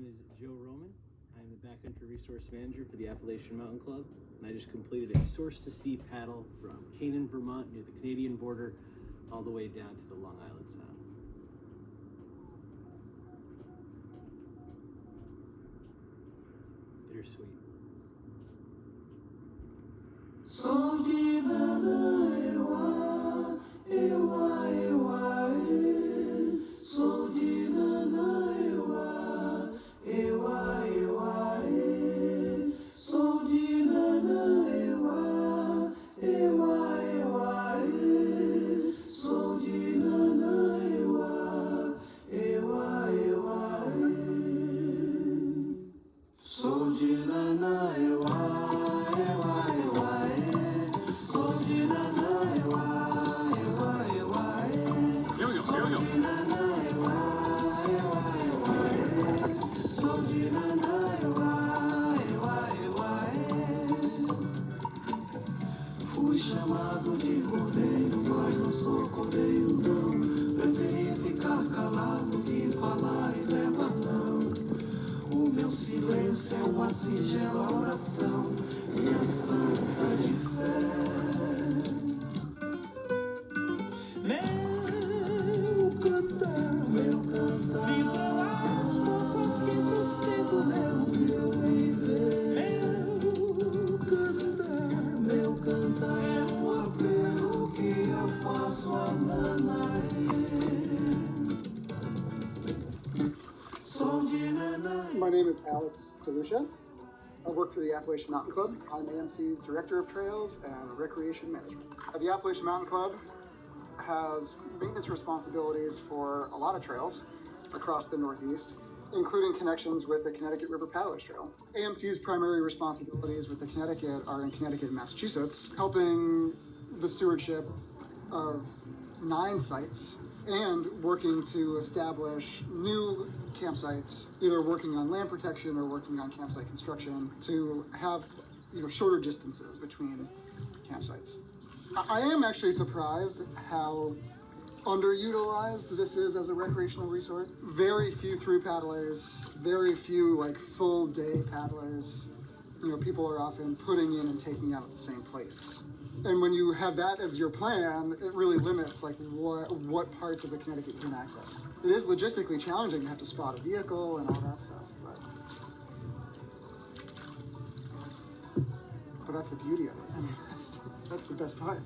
name is Joe Roman. I'm the backcountry resource manager for the Appalachian Mountain Club, and I just completed a source-to-sea paddle from Canaan, Vermont, near the Canadian border, all the way down to the Long Island Sound. Bittersweet. Fui chamado de cordeiro, mas não sou cordeiro não. Preferi ficar calado que falar e levar não. O meu silêncio é uma singela oração, minha santa de fé. Meu cantar, vibram as forças que sustentam meu viver. Meu cantar é um apelo que eu faço a My name is Alex DeLucia. I work for the Appalachian Mountain Club. I'm AMC's Director of Trails and Recreation Management. The Appalachian Mountain Club has maintenance responsibilities for a lot of trails across the Northeast, including connections with the Connecticut River Paddlers Trail. AMC's primary responsibilities with the Connecticut are in Connecticut and Massachusetts, helping the stewardship of 9 sites and working to establish new campsites, either working on land protection or working on campsite construction to have shorter distances between campsites. I am actually surprised how underutilized this is as a recreational resource. Very few through paddlers, very few full day paddlers. People are often putting in and taking out at the same place. And when you have that as your plan, it really limits what parts of the Connecticut you can access. It is logistically challenging to have to spot a vehicle and all that stuff, but that's the beauty of it. I mean, that's the best part.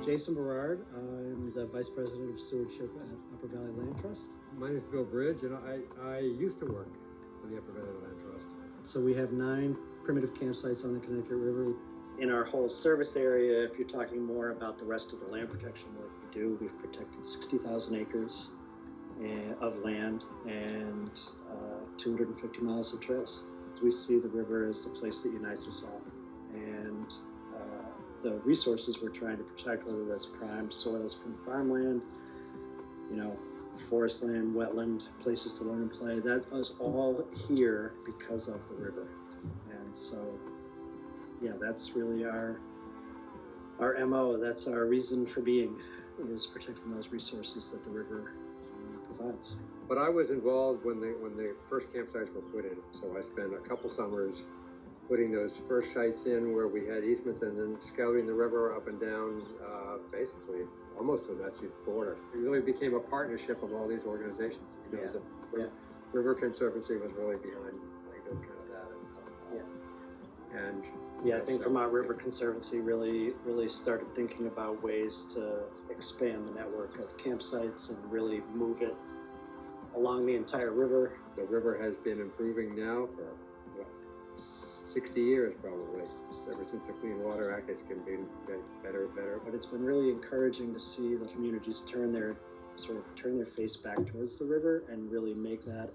Jason Berard. I'm the Vice President of Stewardship at Upper Valley Land Trust. My name is Bill Bridge, and I used to work for the Upper Valley Land Trust. So we have 9 primitive campsites on the Connecticut River. In our whole service area, if you're talking more about the rest of the land protection work we do, we've protected 60,000 acres of land and 250 miles of trails. We see the river as the place that unites us all. And the resources we're trying to protect, whether that's prime soils from farmland, forest land, wetland, places to learn and play, that is all here because of the river. And so, yeah, that's really our MO. That's our reason for being, is protecting those resources that the river provides. times. But I was involved when the first campsites were put in, so I spent a couple summers putting those first sites in where we had easements and then scouting the river up and down, basically almost to the Massachusetts border. It really became a partnership of all these organizations. You know, the River Conservancy was really behind like kind of that. And yeah, I think Vermont River Conservancy really started thinking about ways to expand the network of campsites and really move it along the entire river. The river has been improving now for, what, 60 years probably. Ever since the Clean Water Act, it's been better and better. But it's been really encouraging to see the communities turn their face back towards the river and really make that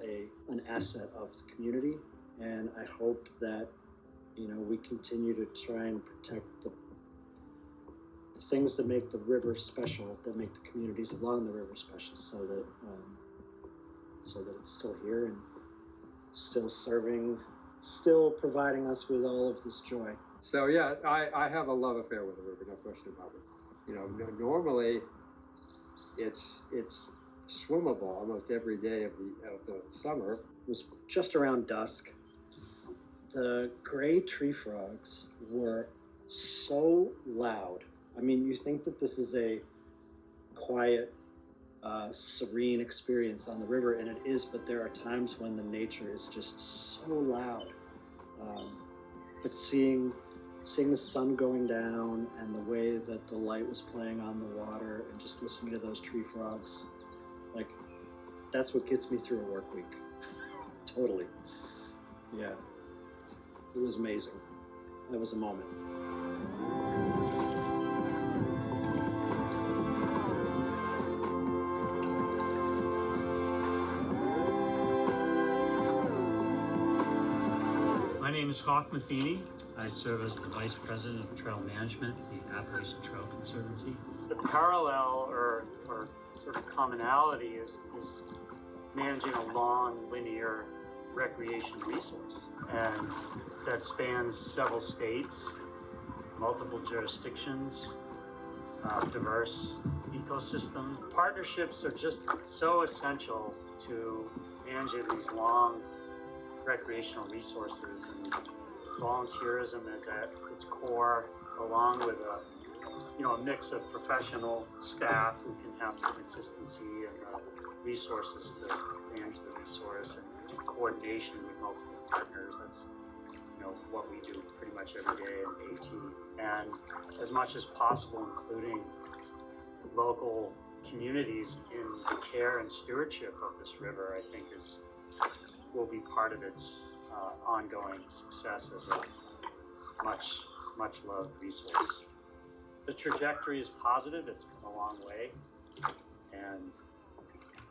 an asset of the community. And I hope that, you know, we continue to try and protect the things that make the river special, that make the communities along the river special, so that it's still here and still serving, still providing us with all of this joy. So yeah, I have a love affair with the river, no question about it. You know, normally it's swimmable almost every day of the summer. It was just around dusk. The gray tree frogs were so loud. I mean, you think that this is a quiet, serene experience on the river, and it is, but there are times when the nature is just so loud. But seeing the sun going down and the way that the light was playing on the water and just listening to those tree frogs, like, that's what gets me through a work week. Totally. Yeah. It was amazing. That was a moment. My name is Hawk Matheny. I serve as the Vice President of Trail Management at the Appalachian Trail Conservancy. The parallel or sort of commonality is managing a long, linear recreation resource, and that spans several states, multiple jurisdictions, diverse ecosystems. Partnerships are just so essential to managing these long recreational resources, and volunteerism is at its core, along with a mix of professional staff who can have the consistency and the resources to manage the resource, and do coordination with multiple partners. That's what we do pretty much every day in AT, and as much as possible including local communities in the care and stewardship of this river, I think will be part of its ongoing success as a much loved resource. The trajectory is positive. It's come a long way, and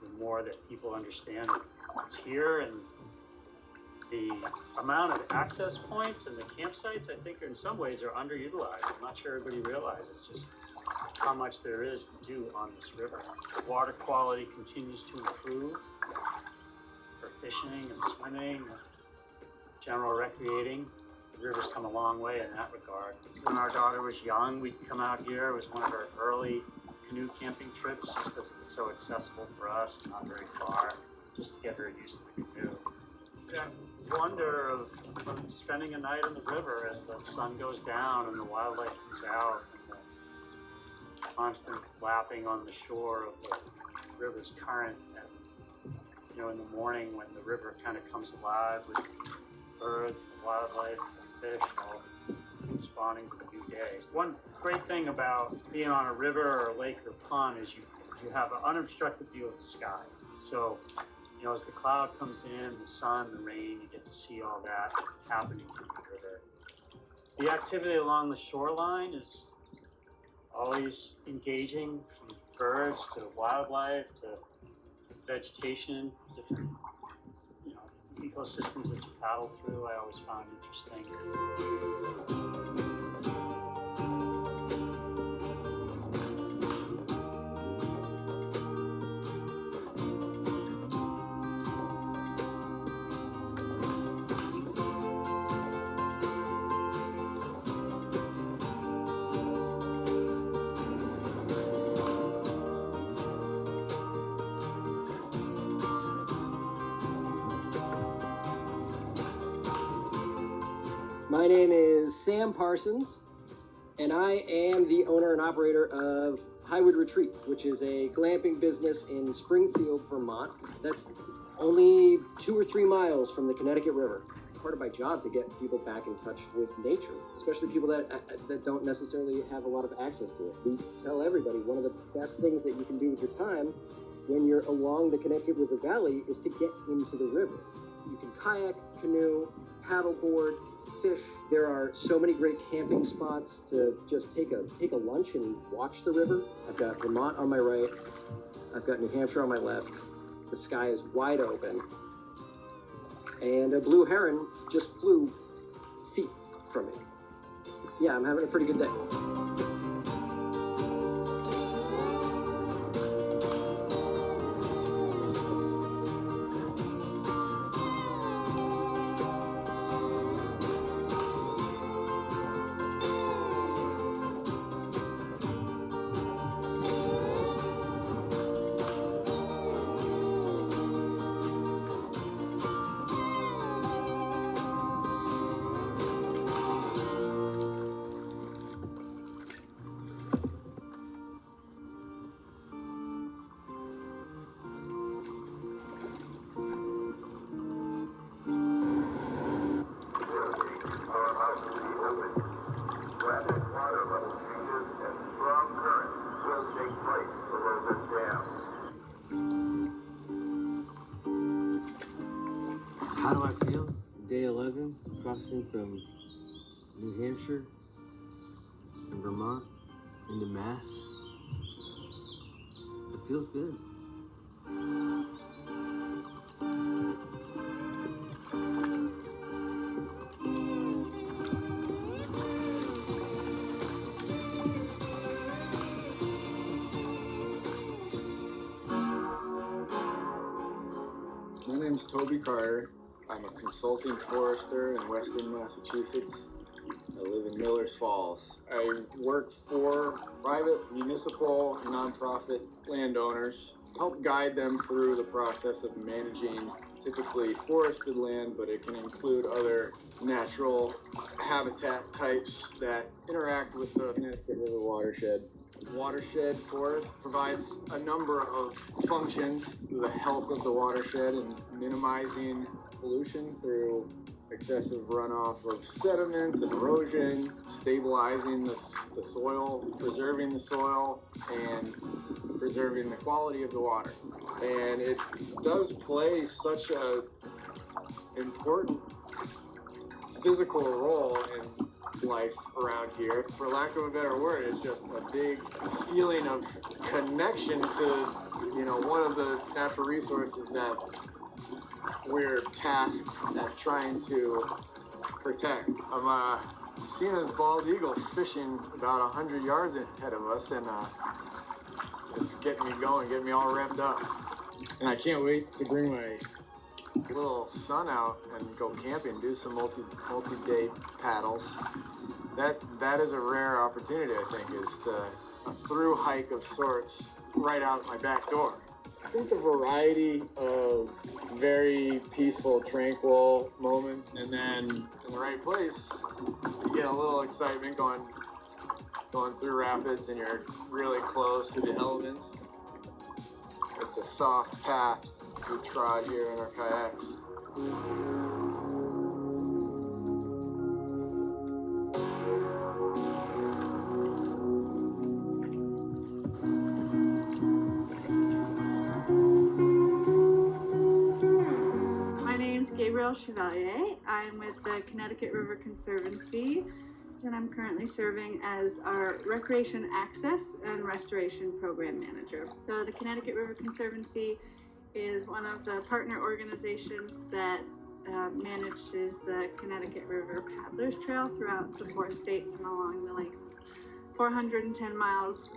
the more that people understand it's here, and the amount of access points and the campsites, I think in some ways are underutilized. I'm not sure everybody realizes just how much there is to do on this river. The water quality continues to improve for fishing and swimming, general recreating. The river's come a long way in that regard. When our daughter was young, we'd come out here. It was one of our early canoe camping trips, just because it was so accessible for us, not very far, just to get her used to the canoe. That wonder of spending a night on the river as the sun goes down and the wildlife comes out, and the constant lapping on the shore of the river's current, and in the morning when the river kind of comes alive with birds and wildlife and fish all responding to the new day. One great thing about being on a river or a lake or pond is you have an unobstructed view of the sky. So as the cloud comes in, the sun, the rain, you get to see all that happening in the river. The activity along the shoreline is always engaging, from birds to wildlife to vegetation, different ecosystems that you paddle through. I always found interesting. My name is Sam Parsons, and I am the owner and operator of Highwood Retreat, which is a glamping business in Springfield, Vermont. That's only 2 or 3 miles from the Connecticut River. Part of my job to get people back in touch with nature, especially people that don't necessarily have a lot of access to it. We tell everybody one of the best things that you can do with your time when you're along the Connecticut River Valley is to get into the river. You can kayak, canoe, paddleboard, fish. There are so many great camping spots to just take a lunch and watch the river. I've got Vermont on my right. I've got New Hampshire on my left. The sky is wide open. And a blue heron just flew feet from me. Yeah, I'm having a pretty good day. How do I feel? Day 11, crossing from New Hampshire and Vermont into Mass. It feels good. My name's Toby Carter. I'm a consulting forester in Western Massachusetts. I live in Millers Falls. I work for private, municipal, and nonprofit landowners, help guide them through the process of managing typically forested land, but it can include other natural habitat types that interact with the Connecticut River watershed. Watershed forest provides a number of functions to the health of the watershed and minimizing pollution through excessive runoff of sediments and erosion, stabilizing the soil, preserving the soil, and preserving the quality of the water. And it does play such an important physical role in life around here. For lack of a better word, it's just a big feeling of connection to, one of the natural resources that we're tasked at trying to protect. I'm seeing this bald eagle fishing about 100 yards ahead of us, and it's getting me going, getting me all revved up. And I can't wait to bring my little son out and go camping, do some multi-day paddles. That is a rare opportunity, I think, is a through hike of sorts right out my back door. I think a variety of very peaceful, tranquil moments, and then in the right place, you get a little excitement going through rapids, and you're really close to the elements. It's a soft path we trod here in our kayaks. Gabrielle Chevalier. I'm with the Connecticut River Conservancy, and I'm currently serving as our Recreation Access and Restoration Program Manager. So the Connecticut River Conservancy is one of the partner organizations that manages the Connecticut River Paddlers Trail throughout the 4 states and along the 410 miles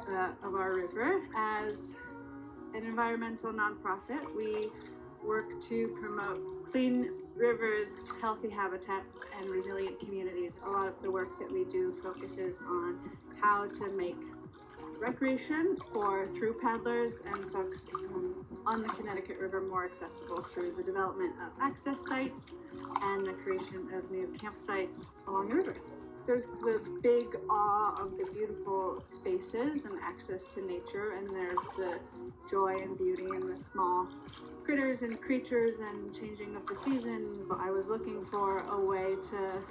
of our river. As an environmental nonprofit, we work to promote clean rivers, healthy habitats, and resilient communities. A lot of the work that we do focuses on how to make recreation for through paddlers and folks on the Connecticut River more accessible through the development of access sites and the creation of new campsites along the river. There's the big awe of the beautiful spaces and access to nature, and there's the joy and beauty in the small critters and creatures and changing of the seasons. I was looking for a way to,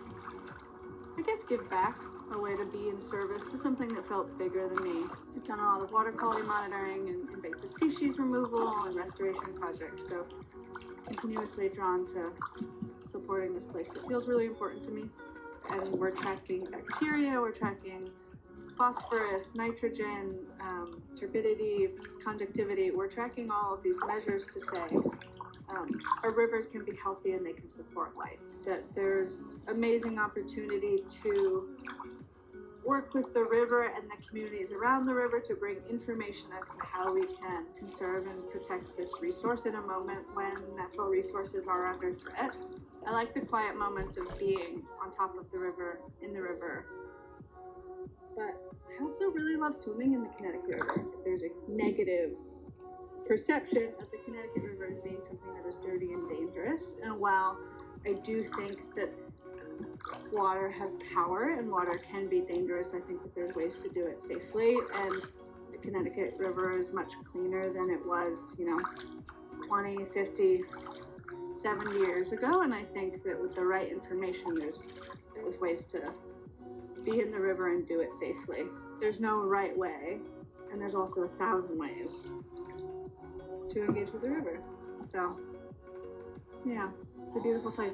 I guess, give back, a way to be in service to something that felt bigger than me. I've done a lot of water quality monitoring and invasive species removal and restoration projects, so continuously drawn to supporting this place that feels really important to me. And we're tracking bacteria, we're tracking phosphorus, nitrogen, turbidity, conductivity. We're tracking all of these measures to say our rivers can be healthy and they can support life. That there's amazing opportunity to work with the river and the communities around the river to bring information as to how we can conserve and protect this resource in a moment when natural resources are under threat. I like the quiet moments of being on top of the river, in the river. But I also really love swimming in the Connecticut River. There's a negative perception of the Connecticut River as being something that is dirty and dangerous. And while I do think that water has power and water can be dangerous, I think that there's ways to do it safely. And the Connecticut River is much cleaner than it was, 20, 50, 70 years ago. And I think that with the right information, there's ways to be in the river and do it safely. There's no right way, and there's also 1,000 ways to engage with the river. So, yeah, it's a beautiful place.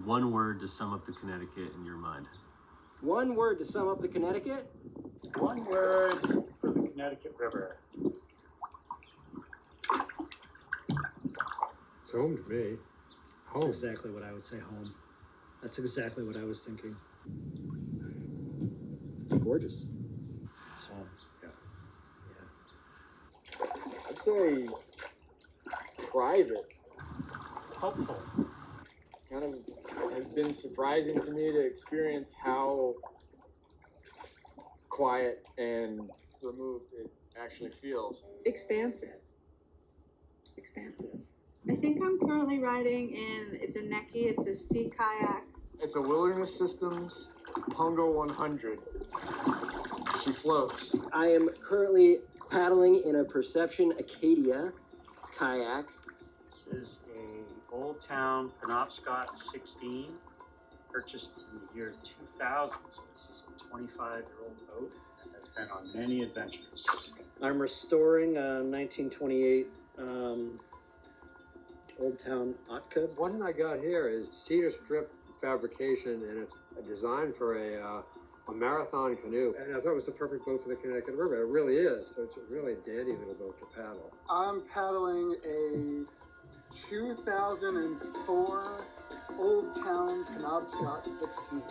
One word to sum up the Connecticut in your mind. One word to sum up the Connecticut? One word for the Connecticut River. It's home to me. That's Home. exactly what I would say, home. That's exactly what I was thinking. Gorgeous. It's home. I'd say private. Hopeful. Kind of has been surprising to me to experience how quiet and removed it actually feels. Expansive. I think I'm currently riding in, it's a Neki, it's a sea kayak. It's a Wilderness Systems Pungo 100. She floats. I am currently paddling in a Perception Acadia kayak. This is a Old Town Penobscot 16, purchased in the year 2000. So this is a 25-year-old boat and has been on many adventures. I'm restoring a 1928 Old Town Otka. One I got here is cedar strip fabrication, and it's designed for a marathon canoe. And I thought it was the perfect boat for the Connecticut River. It really is. So it's a really dandy little boat to paddle. I'm paddling a 2004 Old Town Penobscot 16.